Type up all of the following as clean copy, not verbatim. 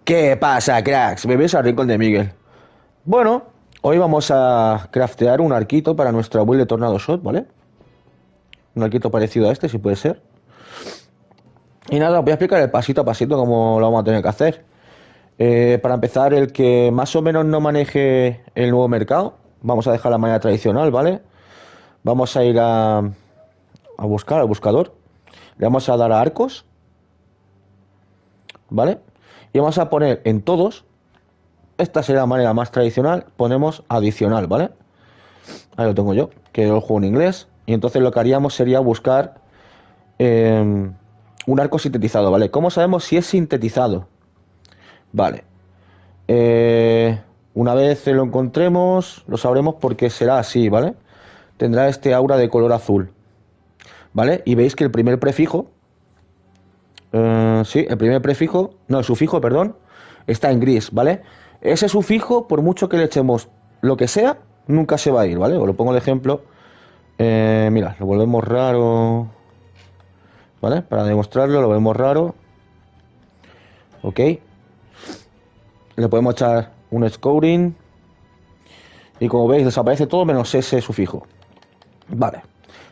¿Qué pasa, cracks? Me ves al rincón de Miguel. Bueno, hoy vamos a craftear un arquito para nuestra build de Tornado Shot, ¿vale? Un arquito parecido a este, si puede ser. Y nada, os voy a explicar el pasito a pasito cómo lo vamos a tener que hacer. Para empezar, el que más o menos no maneje el nuevo mercado, vamos a dejar la manera tradicional, ¿vale? Vamos a ir a buscar al buscador. Le vamos a dar a arcos, ¿vale? Y vamos a poner en todos. Esta sería la manera más tradicional. Ponemos adicional, ¿vale? Ahí lo tengo yo, que yo lo juego en inglés. Y entonces lo que haríamos sería buscar un arco sintetizado, ¿vale? ¿Cómo sabemos si es sintetizado? Vale. Una vez lo encontremos, lo sabremos porque será así, ¿vale? Tendrá este aura de color azul, ¿vale? Y veis que el primer prefijo, sí, el primer prefijo, no, el sufijo, perdón, está en gris, ¿vale? Ese sufijo, por mucho que le echemos lo que sea, nunca se va a ir, ¿vale? Os lo pongo de ejemplo. Mira, lo volvemos raro, ¿vale? Para demostrarlo, lo vemos raro. Ok. Le podemos echar un scoring. Y como veis, desaparece todo menos ese sufijo. Vale.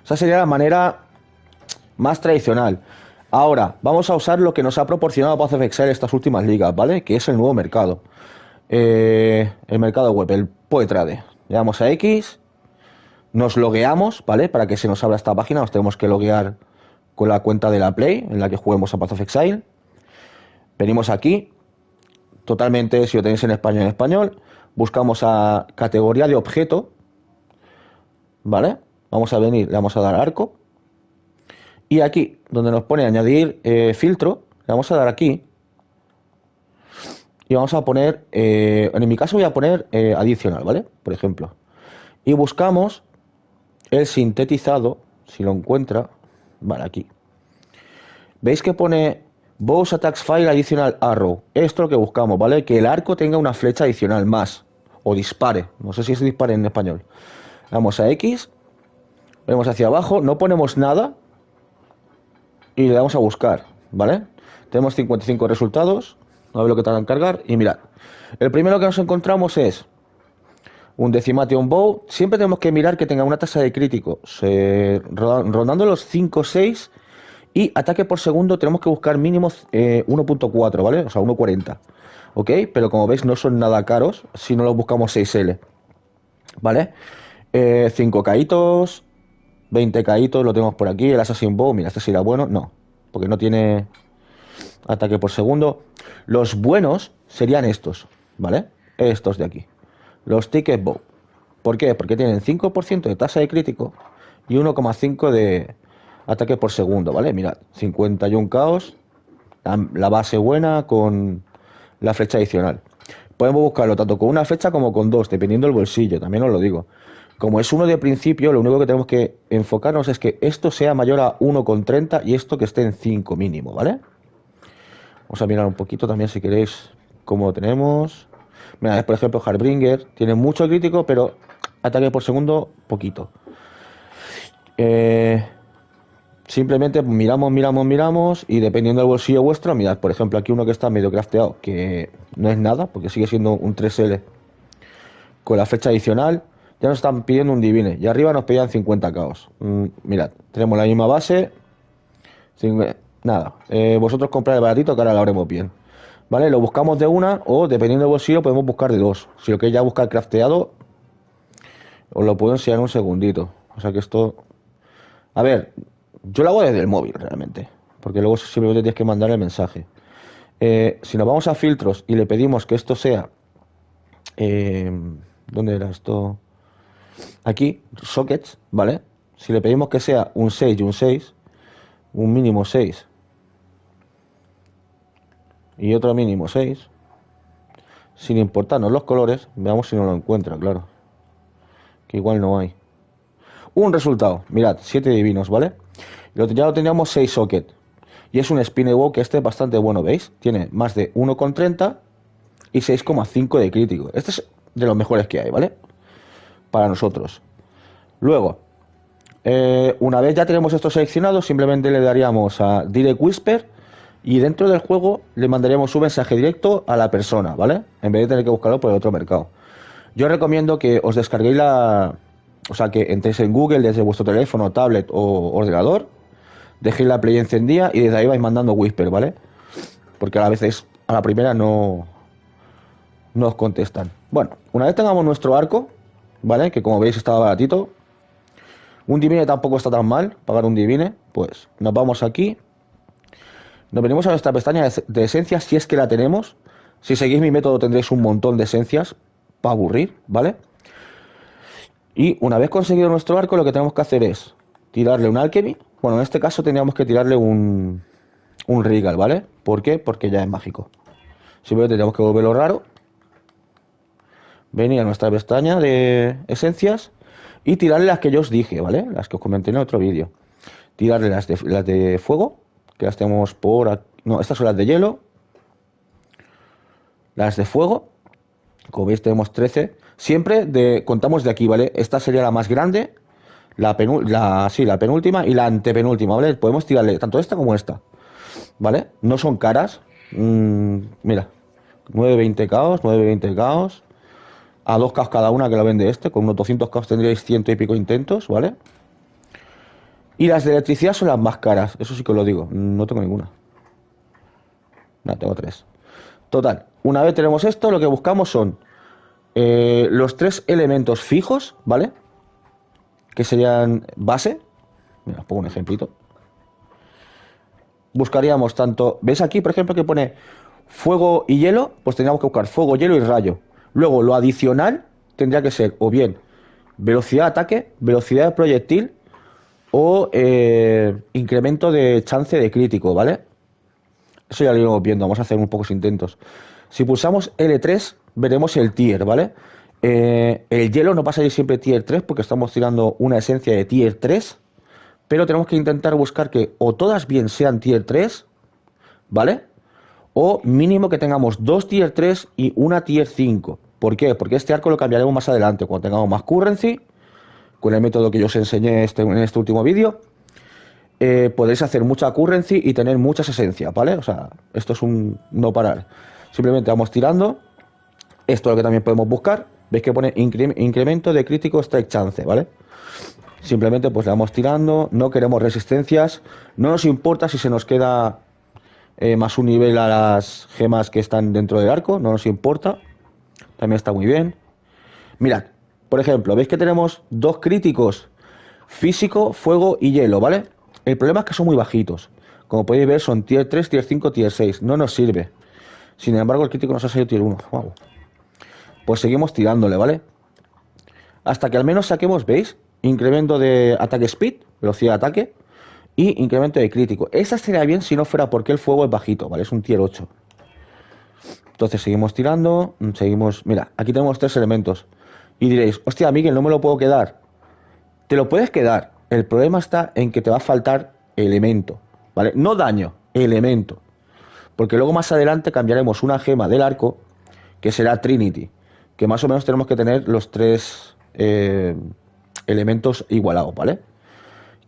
Esa sería la manera más tradicional. Ahora, vamos a usar lo que nos ha proporcionado Path of Exile estas últimas ligas, ¿vale? Que es el nuevo mercado. El mercado web, el Poetrade. Le damos a X. Nos logueamos, ¿vale? Para que se nos abra esta página, nos tenemos que loguear con la cuenta de la Play, en la que juguemos a Path of Exile. Venimos aquí, totalmente, si lo tenéis en español, buscamos a categoría de objeto, ¿vale? Vamos a venir, le vamos a dar arco. Y aquí, donde nos pone añadir filtro, le vamos a dar aquí. Y vamos a poner, en mi caso voy a poner adicional, ¿vale? Por ejemplo. Y buscamos el sintetizado, si lo encuentra, vale, aquí. ¿Veis que pone Bows Attacks File Additional Arrow? Esto es lo que buscamos, ¿vale? Que el arco tenga una flecha adicional más. O dispare. No sé si es dispare en español. Vamos a X. Vemos hacia abajo. No ponemos nada. Y le damos a buscar, ¿vale? Tenemos 55 resultados. A ver lo que tarda en cargar. Y mirad. El primero que nos encontramos es un Decimation Bow. Siempre tenemos que mirar que tenga una tasa de crítico rondando los 5 o 6. Y ataque por segundo tenemos que buscar mínimo 1.4, ¿vale? O sea, 1.40. ¿Ok? Pero como veis no son nada caros si no los buscamos 6L. ¿Vale? 5 caítos, 20 caítos, lo tenemos por aquí. El Assassin Bow, mira, este sería bueno. No, porque no tiene ataque por segundo. Los buenos serían estos, ¿vale? Estos de aquí. Los Ticket Bow. ¿Por qué? Porque tienen 5% de tasa de crítico y 1,5 de ataque por segundo, ¿vale? Mirad, 51 caos, la base buena con la flecha adicional. Podemos buscarlo tanto con una flecha como con dos, dependiendo del bolsillo, también os lo digo. Como es uno de principio, lo único que tenemos que enfocarnos es que esto sea mayor a 1,30 y esto que esté en 5 mínimo, ¿vale? Vamos a mirar un poquito también si queréis cómo lo tenemos. Mira, por ejemplo, Harbringer tiene mucho crítico, pero ataque por segundo, poquito. Simplemente miramos y dependiendo del bolsillo vuestro, mirad, por ejemplo, aquí uno que está medio crafteado, que no es nada, porque sigue siendo un 3L con la fecha adicional, ya nos están pidiendo un divine, y arriba nos pedían 50 caos. Mirad, tenemos la misma base, nada, vosotros comprad el baratito que ahora lo haremos bien. ¿Vale? Lo buscamos de una o dependiendo del bolsillo podemos buscar de dos. Si lo queréis ya buscar crafteado, os lo puedo enseñar un segundito. O sea que esto... A ver, yo lo hago desde el móvil realmente, porque luego simplemente tienes que mandar el mensaje. Si nos vamos a filtros y le pedimos que esto sea... ¿dónde era esto? Aquí, sockets, ¿vale? Si le pedimos que sea un 6 y un 6, un mínimo 6 y otro mínimo 6, sin importarnos los colores, veamos si no lo encuentra, claro. Que igual no hay. Un resultado, mirad, 7 divinos, ¿vale? Ya lo teníamos 6 socket. Y es un Spinebow que este es bastante bueno, ¿veis? Tiene más de 1,30 y 6,5 de crítico. Este es de los mejores que hay, ¿vale? Para nosotros. Luego, una vez ya tenemos esto seleccionado, simplemente le daríamos a Direct Whisper y dentro del juego le mandaríamos un mensaje directo a la persona, ¿vale? En vez de tener que buscarlo por el otro mercado. Yo recomiendo que os descarguéis o sea, que entréis en Google desde vuestro teléfono, tablet o ordenador, dejéis la Play encendida y desde ahí vais mandando Whisper, ¿vale? Porque a veces a la primera no os contestan. Bueno, una vez tengamos nuestro arco, ¿vale? Que como veis estaba baratito. Un divine tampoco está tan mal, pagar un divine. Pues nos vamos aquí. Nos venimos a nuestra pestaña de esencias, si es que la tenemos. Si seguís mi método tendréis un montón de esencias para aburrir, ¿vale? Y una vez conseguido nuestro arco, lo que tenemos que hacer es tirarle un alchemy. Bueno, en este caso tendríamos que tirarle un regal, ¿vale? ¿Por qué? Porque ya es mágico. Simplemente tenemos que volverlo raro. Venir a nuestra pestaña de esencias y tirarle las que yo os dije, ¿vale? Las que os comenté en otro vídeo. Tirarle las de fuego, que las tenemos por aquí. No, estas son las de hielo. Las de fuego, como veis tenemos 13. Siempre contamos de aquí, ¿vale? Esta sería la más grande, la penúltima y la antepenúltima, ¿vale? Podemos tirarle tanto esta como esta, ¿vale? No son caras. Mira, 920 caos, 920 caos. A 2 caos cada una que la vende con unos 200 caos tendríais 100 y pico intentos, ¿vale? Y las de electricidad son las más caras, eso sí que os lo digo, no tengo ninguna. No, tengo 3. Total, una vez tenemos esto, lo que buscamos son los 3 elementos fijos, ¿vale? Que serían base. Mira, os pongo un ejemplito. Buscaríamos tanto, ¿ves aquí, por ejemplo, que pone fuego y hielo? Pues tendríamos que buscar fuego, hielo y rayo. Luego, lo adicional tendría que ser o bien velocidad de ataque, velocidad de proyectil o incremento de chance de crítico, ¿vale? Eso ya lo iremos viendo, vamos a hacer un pocos intentos. Si pulsamos L3, veremos el tier, ¿vale? El hielo no pasa a ir siempre tier 3 porque estamos tirando una esencia de tier 3, pero tenemos que intentar buscar que o todas bien sean tier 3, ¿vale? O mínimo que tengamos 2 tier 3 y una tier 5. ¿Por qué? Porque este arco lo cambiaremos más adelante, cuando tengamos más currency, con el método que yo os enseñé en este último vídeo. Podéis hacer mucha currency y tener muchas esencias, ¿vale? O sea, esto es un no parar. Simplemente vamos tirando. Esto es lo que también podemos buscar. Veis que pone incremento de crítico strike chance, ¿vale? Simplemente pues le vamos tirando. No queremos resistencias. No nos importa si se nos queda más un nivel a las gemas que están dentro del arco. No nos importa. También está muy bien. Mirad, por ejemplo, veis que tenemos 2 críticos. Físico, fuego y hielo, ¿vale? El problema es que son muy bajitos. Como podéis ver son tier 3, tier 5, tier 6. No nos sirve. Sin embargo el crítico nos ha salido tier 1. Wow. Pues seguimos tirándole, ¿vale? Hasta que al menos saquemos, ¿veis? Incremento de ataque speed, velocidad de ataque. Y incremento de crítico. Esa sería bien si no fuera porque el fuego es bajito, ¿vale? Es un tier 8. Entonces seguimos tirando. Seguimos... Mira, aquí tenemos 3 elementos. Y diréis, hostia, Miguel, no me lo puedo quedar. Te lo puedes quedar. El problema está en que te va a faltar elemento, ¿vale? No daño, elemento. Porque luego más adelante cambiaremos una gema del arco, que será Trinity, que más o menos tenemos que tener los 3 elementos igualados, ¿vale?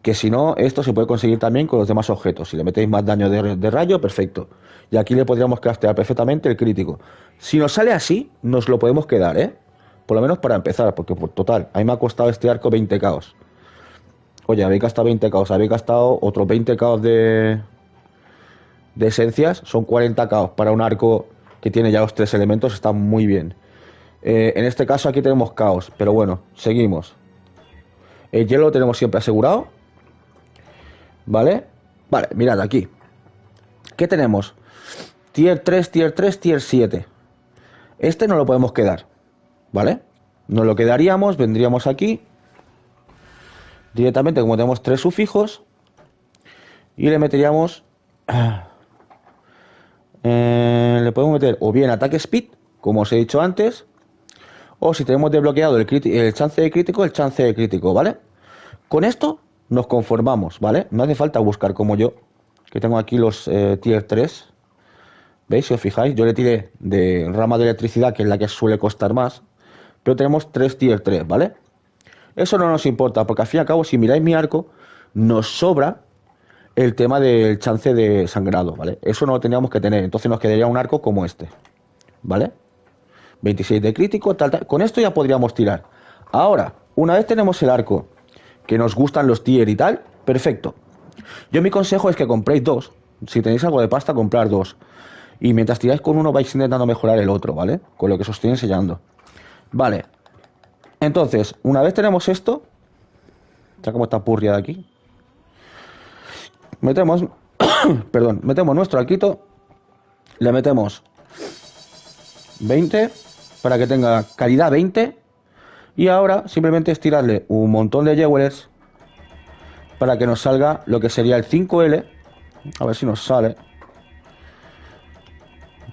Que si no, esto se puede conseguir también con los demás objetos. Si le metéis más daño de rayo, perfecto. Y aquí le podríamos craftear perfectamente el crítico. Si nos sale así, nos lo podemos quedar, ¿eh? Por lo menos para empezar, porque por total, a mí me ha costado este arco 20 caos. Oye, habéis gastado 20 caos, habéis gastado otros 20 caos de esencias, son 40 caos para un arco que tiene ya los 3 elementos, está muy bien. En este caso aquí tenemos caos, pero bueno, seguimos. El hielo lo tenemos siempre asegurado. ¿Vale? Vale, mirad aquí. ¿Qué tenemos? Tier 3, tier 3, tier 7. Este no lo podemos quedar, ¿vale? Nos lo quedaríamos, vendríamos aquí. Directamente, como tenemos 3 sufijos. Y le meteríamos... le podemos meter o bien ataque speed, como os he dicho antes. O si tenemos desbloqueado el chance de crítico, el chance de crítico, ¿vale? Con esto nos conformamos, ¿vale? No hace falta buscar como yo, que tengo aquí los tier 3. ¿Veis? Si os fijáis, yo le tiré de rama de electricidad, que es la que suele costar más. Pero tenemos 3 tier 3, ¿vale? Eso no nos importa, porque al fin y al cabo, si miráis mi arco, nos sobra el tema del chance de sangrado, ¿vale? Eso no lo tendríamos que tener, entonces nos quedaría un arco como este, ¿vale? 26 de crítico, tal, tal. Con esto ya podríamos tirar. Ahora, una vez tenemos el arco, que nos gustan los tier y tal, perfecto. Yo mi consejo es que compréis dos. Si tenéis algo de pasta, comprar dos. Y mientras tiráis con uno vais intentando mejorar el otro, ¿vale? Con lo que os estoy enseñando. Vale. Entonces, una vez tenemos esto, ya como está purria de aquí, metemos, perdón, metemos nuestro arquito, le metemos 20 para que tenga calidad 20 y ahora simplemente es tirarle un montón de jewelers para que nos salga lo que sería el 5L. A ver si nos sale.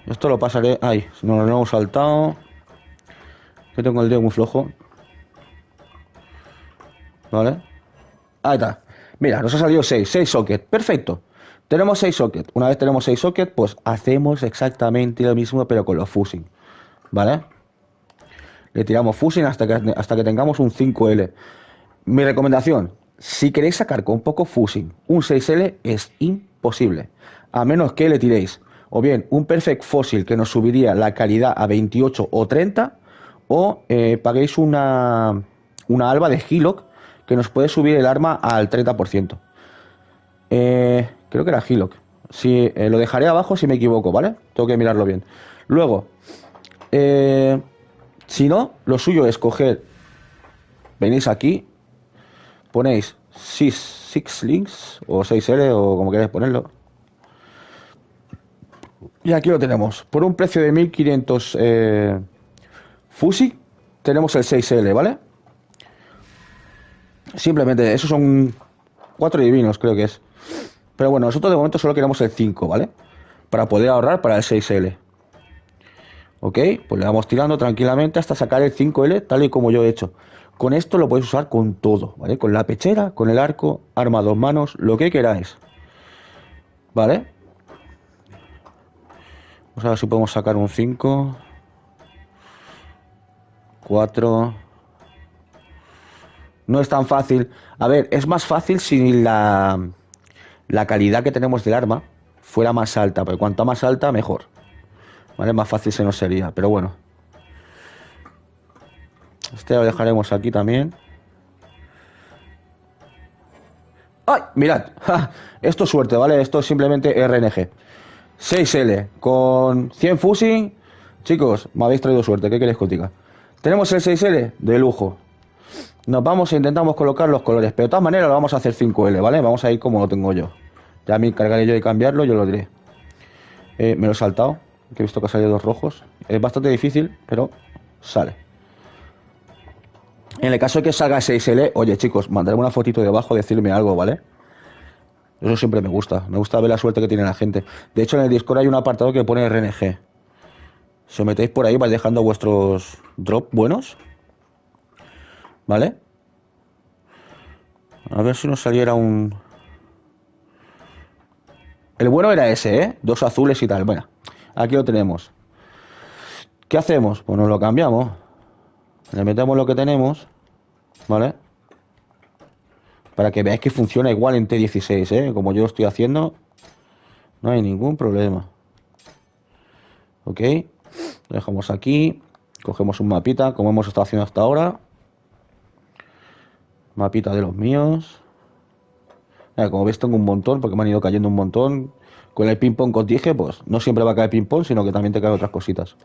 Esto lo pasaré. Ay, nos lo hemos saltado. Que tengo el dedo muy flojo. Vale. Ahí está. Mira, nos ha salido 6 sockets. Perfecto. Tenemos 6 sockets. Una vez tenemos 6 sockets, pues hacemos exactamente lo mismo, pero con los fusing. ¿Vale? Le tiramos fusing hasta que tengamos un 5L. Mi recomendación, si queréis sacar con poco fusing un 6L, es imposible. A menos que le tiréis o bien un Perfect Fossil que nos subiría la calidad a 28 o 30, o paguéis una alba de Hillock que nos puede subir el arma al 30%. Creo que era Hillock. Si, lo dejaré abajo si me equivoco, ¿vale? Tengo que mirarlo bien. Luego, si no, lo suyo es coger, venís aquí, ponéis 6 links o 6L o como queráis ponerlo. Y aquí lo tenemos. Por un precio de 1500 Fusi, tenemos el 6L, ¿vale? Simplemente, esos son 4 divinos, creo que es. Pero bueno, nosotros de momento solo queremos el 5, ¿vale? Para poder ahorrar para el 6L. Ok, pues le vamos tirando tranquilamente hasta sacar el 5L, tal y como yo he hecho. Con esto lo podéis usar con todo, ¿vale? Con la pechera, con el arco, arma a 2 manos, lo que queráis. ¿Vale? Vamos a ver si podemos sacar un 5. 4. No es tan fácil. A ver, es más fácil si la calidad que tenemos del arma fuera más alta, porque cuanto más alta, mejor. ¿Vale? Más fácil se nos sería, pero bueno. Este lo dejaremos aquí también. ¡Ay! Mirad. ¡Ja! Esto es suerte, ¿vale? Esto es simplemente RNG. 6L con 100 fusing. Chicos, me habéis traído suerte. ¿Qué queréis que os diga? Tenemos el 6L de lujo. Nos vamos e intentamos colocar los colores, pero de todas maneras lo vamos a hacer 5L, ¿vale? Vamos a ir como lo tengo yo. Ya me encargaré yo de cambiarlo, yo lo diré. Me lo he saltado, que he visto que ha salido 2 rojos. Es bastante difícil, pero sale. En el caso de que salga 6L, oye chicos, mandarme una fotito debajo, decirme algo, ¿vale? Eso siempre me gusta ver la suerte que tiene la gente. De hecho, en el Discord hay un apartado que pone RNG. Si os metéis por ahí, vais dejando vuestros drops buenos. ¿Vale? A ver si nos saliera un... El bueno era ese, ¿eh? 2 azules y tal. Bueno, aquí lo tenemos. ¿Qué hacemos? Pues nos lo cambiamos. Le metemos lo que tenemos. ¿Vale? Para que veáis que funciona igual en T16, ¿eh? Como yo lo estoy haciendo. No hay ningún problema. Ok. Lo dejamos aquí. Cogemos un mapita, como hemos estado haciendo hasta ahora. Mapita de los míos. Como veis tengo un montón, porque me han ido cayendo un montón. Con el ping-pong que os dije, pues no siempre va a caer ping-pong, sino que también te caen otras cositas.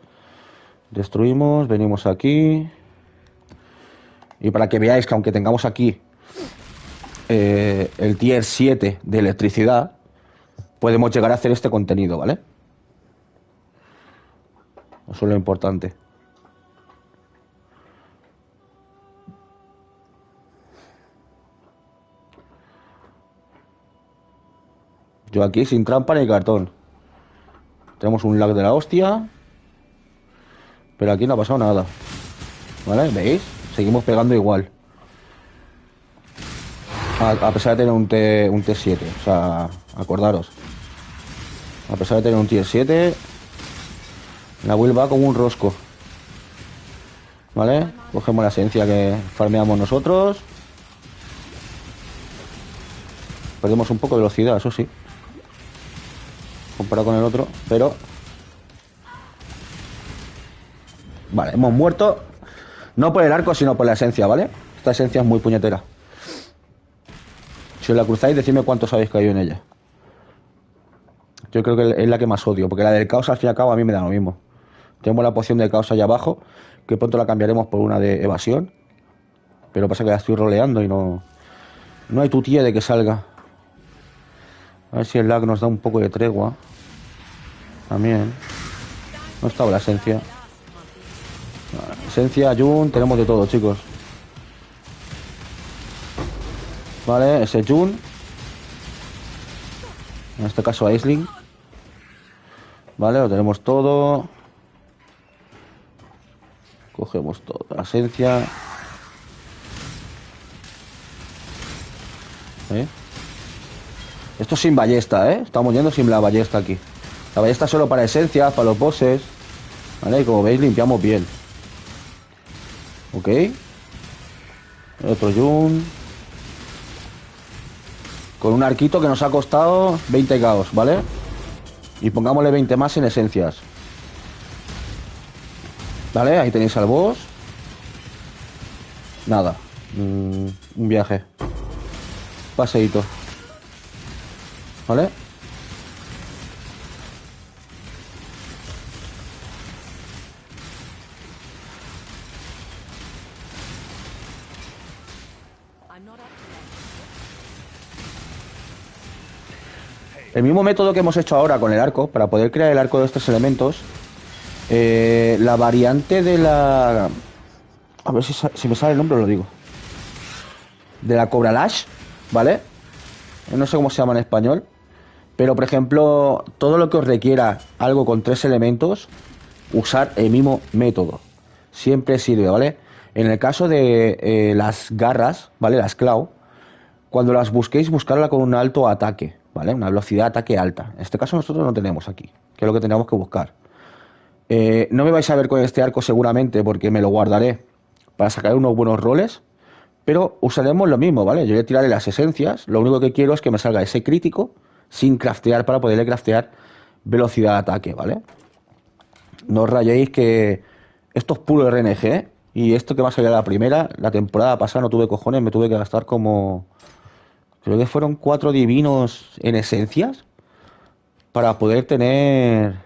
Destruimos, venimos aquí. Y para que veáis que aunque tengamos aquí el tier 7 de electricidad, podemos llegar a hacer este contenido, ¿vale? Eso es lo importante. Yo aquí sin trampa ni cartón. Tenemos un lag de la hostia. Pero aquí no ha pasado nada. ¿Vale? ¿Veis? Seguimos pegando igual. A pesar de tener un T7. O sea, acordaros. A pesar de tener un tier 7, la build va como un rosco. ¿Vale? Cogemos la esencia que farmeamos nosotros. Perdemos un poco de velocidad, eso sí. Comparado con el otro, pero... Vale, hemos muerto. No por el arco, sino por la esencia, ¿vale? Esta esencia es muy puñetera. Si os la cruzáis, decidme cuántos habéis caído en ella. Yo creo que es la que más odio, porque la del caos al fin y al cabo a mí me da lo mismo. Tenemos la poción de caos allá abajo, que pronto la cambiaremos por una de evasión. Pero pasa que la estoy roleando y no... No hay tutía de que salga. A ver si el lag nos da un poco de tregua. También. No estaba la esencia. Esencia, Jun, tenemos de todo, chicos. Vale, ese Jun. En este caso Aisling. Vale, lo tenemos todo. Cogemos todo. La esencia. Esto es sin ballesta, ¿eh? Estamos yendo sin la ballesta aquí. La ballesta es solo para esencias, para los bosses. Vale, y como veis limpiamos bien. Ok. Otro Jun. Con un arquito que nos ha costado 20 caos, ¿vale? Y pongámosle 20 más en esencias. Vale, ahí tenéis al boss. Nada. Un viaje. Paseíto. ¿Vale? El mismo método que hemos hecho ahora con el arco, para poder crear el arco de estos elementos, la variante de la... A ver si me sale el nombre, lo digo. De la Cobra Lash, ¿vale? No sé cómo se llama en español. Pero, por ejemplo, todo lo que os requiera algo con 3 elementos, usar el mismo método. Siempre sirve, ¿vale? En el caso de las garras, ¿vale? Las claw, cuando las busquéis, buscarla con un alto ataque, ¿vale? Una velocidad de ataque alta. En este caso nosotros no tenemos aquí, que es lo que tenemos que buscar. No me vais a ver con este arco seguramente porque me lo guardaré para sacar unos buenos roles, pero usaremos lo mismo, ¿vale? Yo le tiraré las esencias, lo único que quiero es que me salga ese crítico sin craftear para poderle craftear velocidad de ataque, ¿vale? No os rayéis que esto es puro RNG, ¿eh? Y esto que va a salir a la primera, la temporada pasada no tuve cojones, me tuve que gastar como... Creo que fueron 4 divinos en esencias para poder tener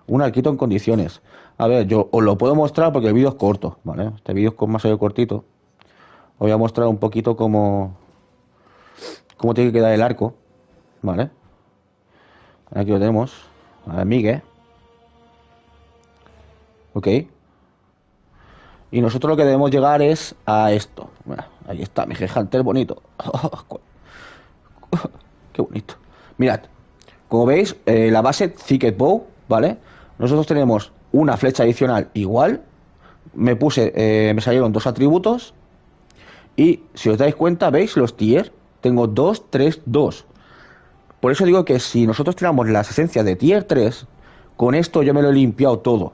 un arquito en condiciones. A ver, yo os lo puedo mostrar porque el vídeo es corto, ¿vale? Este vídeo es más o menos cortito. Os voy a mostrar un poquito cómo tiene que quedar el arco, ¿vale? Aquí lo tenemos. A ver, Miguel. Ok. Y nosotros lo que debemos llegar es a esto. Bueno, ahí está, mi Hunter bonito. Qué bonito. Mirad, como veis, la base Thicket Bow, ¿vale? Nosotros tenemos una flecha adicional igual. Me salieron 2 atributos. Y si os dais cuenta, ¿veis los tier? Tengo 2, 3, 2. Por eso digo que si nosotros tenemos las esencias de tier 3, con esto yo me lo he limpiado todo.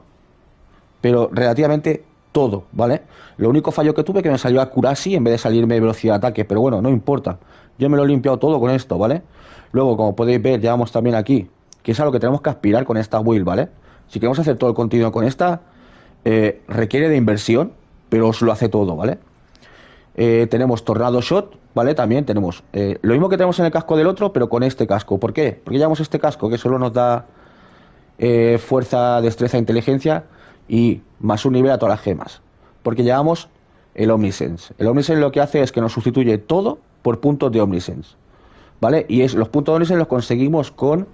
Pero relativamente todo, ¿vale? Lo único fallo que tuve que me salió a Kurasi en vez de salirme velocidad de ataque. Pero bueno, no importa. Yo me lo he limpiado todo con esto, ¿vale? Luego, como podéis ver, llevamos también aquí, que es a lo que tenemos que aspirar con esta build, ¿vale? Si queremos hacer todo el contenido con esta, requiere de inversión, pero os lo hace todo, ¿vale? Tenemos Tornado Shot, ¿vale? También tenemos lo mismo que tenemos en el casco del otro, pero con este casco. ¿Por qué? Porque llevamos este casco que solo nos da fuerza, destreza, inteligencia y más un nivel a todas las gemas. Porque llevamos el Omnisense. El Omnisense lo que hace es que nos sustituye todo por puntos de Omnisense, ¿vale? Y los puntos de Omnisense los conseguimos con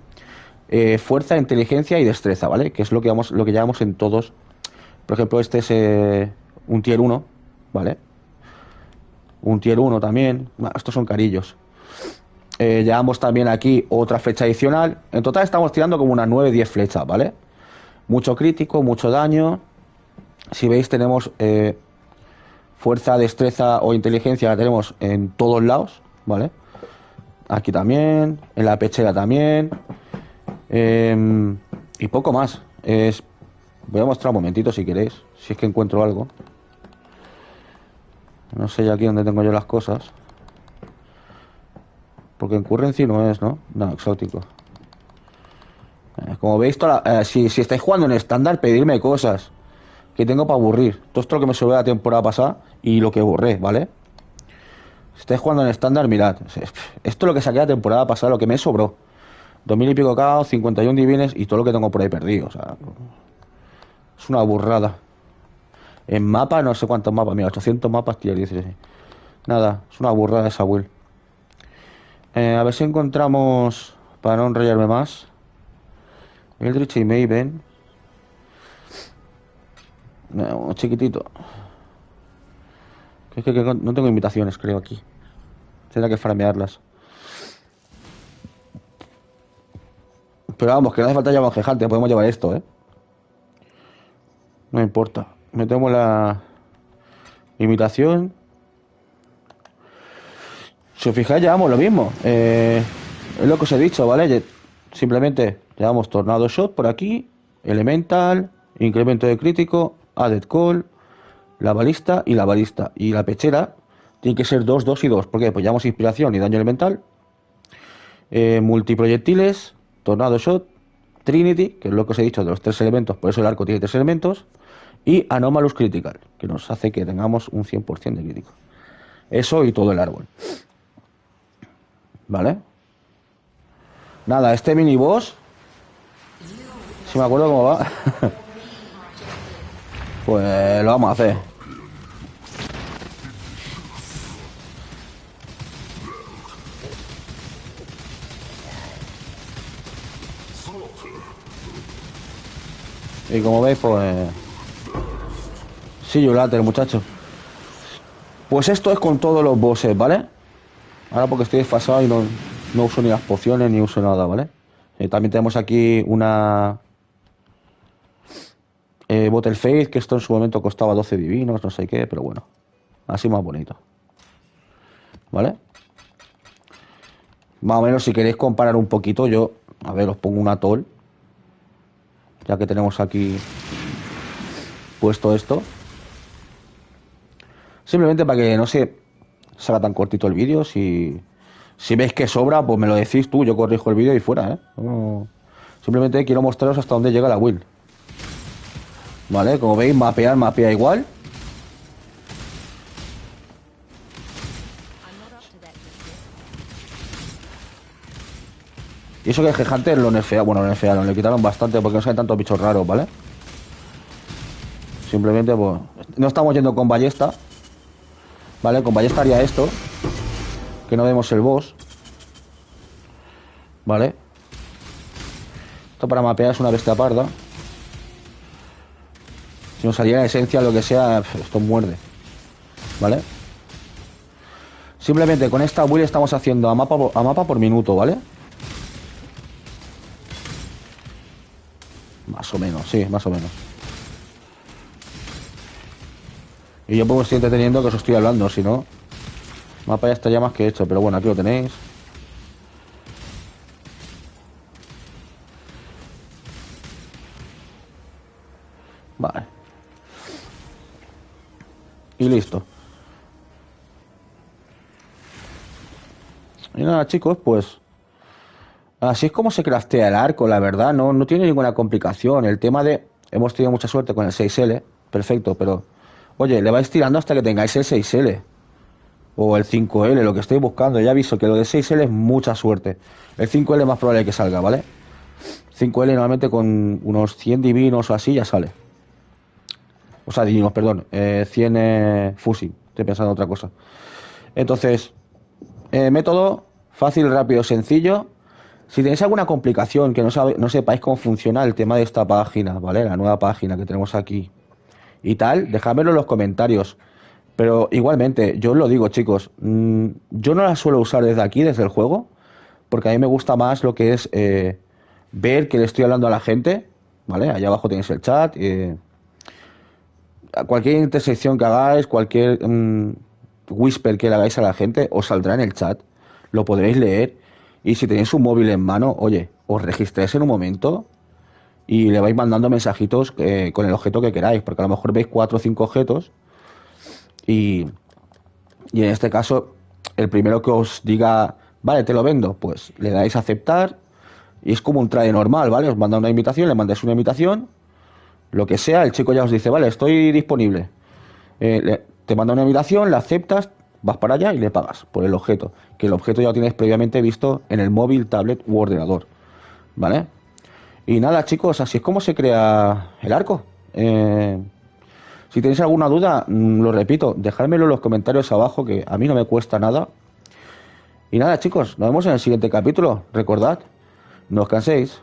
fuerza, inteligencia y destreza, ¿vale? Que es lo que llevamos en todos. Por ejemplo, este es un tier 1, ¿vale? Un tier 1 también. Bueno, estos son carillos. Llevamos también aquí otra flecha adicional. En total estamos tirando como unas 9-10 flechas, ¿vale? Mucho crítico, mucho daño. Si veis tenemos fuerza, destreza o inteligencia, la tenemos en todos lados, ¿vale? Aquí también, en la pechera también. Y poco más. Voy a mostrar un momentito si queréis, si es que encuentro algo. No sé ya aquí dónde tengo yo las cosas. Porque en currency no es, ¿no? No, exótico. Como veis, si estáis jugando en estándar, pedirme cosas que tengo para aburrir. Todo esto es lo que me subió la temporada pasada y lo que borré, ¿vale? Si estáis jugando en estándar, mirad. Esto es lo que saqué la temporada pasada, lo que me sobró. 2000 y pico caos, 51 divines y todo lo que tengo por ahí perdido. O sea, es una burrada. En mapa, no sé cuántos mapas. Mira, 800 mapas, tier 16. Nada, es una burrada esa build. A ver si encontramos, para no enrollarme más, Eldritch y Maven. Un chiquitito. Que no tengo invitaciones, creo, aquí. Tendrá que farmearlas. Pero vamos, que no hace falta llevar monjejante, podemos llevar esto, ¿eh? No importa. Metemos la invitación. Si os fijáis, llevamos lo mismo. Es lo que os he dicho, ¿vale? Simplemente llevamos Tornado Shot por aquí, Elemental, incremento de crítico, Added Call, la balista y la balista. Y la pechera tiene que ser 2, 2 y 2. ¿Por qué? Pues llevamos inspiración y daño elemental. Multiproyectiles, Tornado Shot, Trinity, que es lo que os he dicho de los 3 elementos, por eso el arco tiene 3 elementos. Y Anomalous Critical, que nos hace que tengamos un 100% de crítico. Eso y todo el árbol. ¿Vale? Nada, este mini boss, si me acuerdo cómo va, pues lo vamos a hacer. Y como veis, pues... Sí, Yulater, muchachos. Pues esto es con todos los bosses, ¿vale? Ahora porque estoy desfasado y no uso ni las pociones ni uso nada, ¿vale? También tenemos aquí una... Bottle Faith, que esto en su momento costaba 12 divinos, no sé qué, pero bueno. Así más bonito. ¿Vale? Más o menos si queréis comparar un poquito, yo... A ver, os pongo un atol. Ya que tenemos aquí puesto esto. Simplemente para que no se salga tan cortito el vídeo. Si veis que sobra, pues me lo decís tú, yo corrijo el vídeo y fuera, ¿eh? No, simplemente quiero mostraros hasta dónde llega la build. Vale, como veis, mapea igual. Y eso que el Hunter lo nerfea, bueno, lo nerfearon, le quitaron bastante porque no salen tantos bichos raros, ¿vale? Simplemente, pues, no estamos yendo con ballesta. Vale, con ballesta haría esto. Que no vemos el boss. Vale. Esto para mapear es una bestia parda. Si nos saliera esencia, lo que sea, esto muerde. ¿Vale? Simplemente con esta build estamos haciendo a mapa por minuto, ¿vale? Más o menos, sí, más o menos. Y yo pues estoy entreteniendo que os estoy hablando, si no... Mapa ya está ya más que hecho, pero bueno, aquí lo tenéis. Vale. Y listo. Y nada, chicos, pues... Así es como se craftea el arco, la verdad, no tiene ninguna complicación. El tema de... Hemos tenido mucha suerte con el 6L, perfecto, pero... Oye, le vais tirando hasta que tengáis el 6L. O el 5L, lo que estoy buscando. Ya aviso que lo de 6L es mucha suerte. El 5L es más probable que salga, ¿vale? 5L normalmente con unos 100 divinos o así ya sale. O sea, divinos, perdón. 100 fusil. Estoy pensando en otra cosa. Entonces, método fácil, rápido, sencillo. Si tenéis alguna complicación que no sepáis cómo funciona el tema de esta página, ¿vale? La nueva página que tenemos aquí y tal, dejádmelo en los comentarios. Pero igualmente, yo os lo digo, chicos, yo no la suelo usar desde aquí, desde el juego, porque a mí me gusta más lo que es ver que le estoy hablando a la gente, ¿vale? Allá abajo tenéis el chat. Cualquier intersección que hagáis, cualquier whisper que le hagáis a la gente, os saldrá en el chat, lo podréis leer. Y si tenéis un móvil en mano, oye, os registréis en un momento y le vais mandando mensajitos con el objeto que queráis, porque a lo mejor veis 4 o 5 objetos y en este caso el primero que os diga Vale, te lo vendo. Pues le dais a aceptar y es como un trade normal, ¿vale? Os manda una invitación, le mandáis una invitación, lo que sea, el chico ya os dice, vale, estoy disponible. Te manda una invitación, la aceptas, vas para allá y le pagas por el objeto, que el objeto ya lo tienes previamente visto en el móvil, tablet u ordenador, ¿vale? Y nada, chicos, así es como se crea el arco. Si tenéis alguna duda, lo repito, dejádmelo en los comentarios abajo, que a mí no me cuesta nada. Y nada, chicos, nos vemos en el siguiente capítulo. Recordad, no os canséis.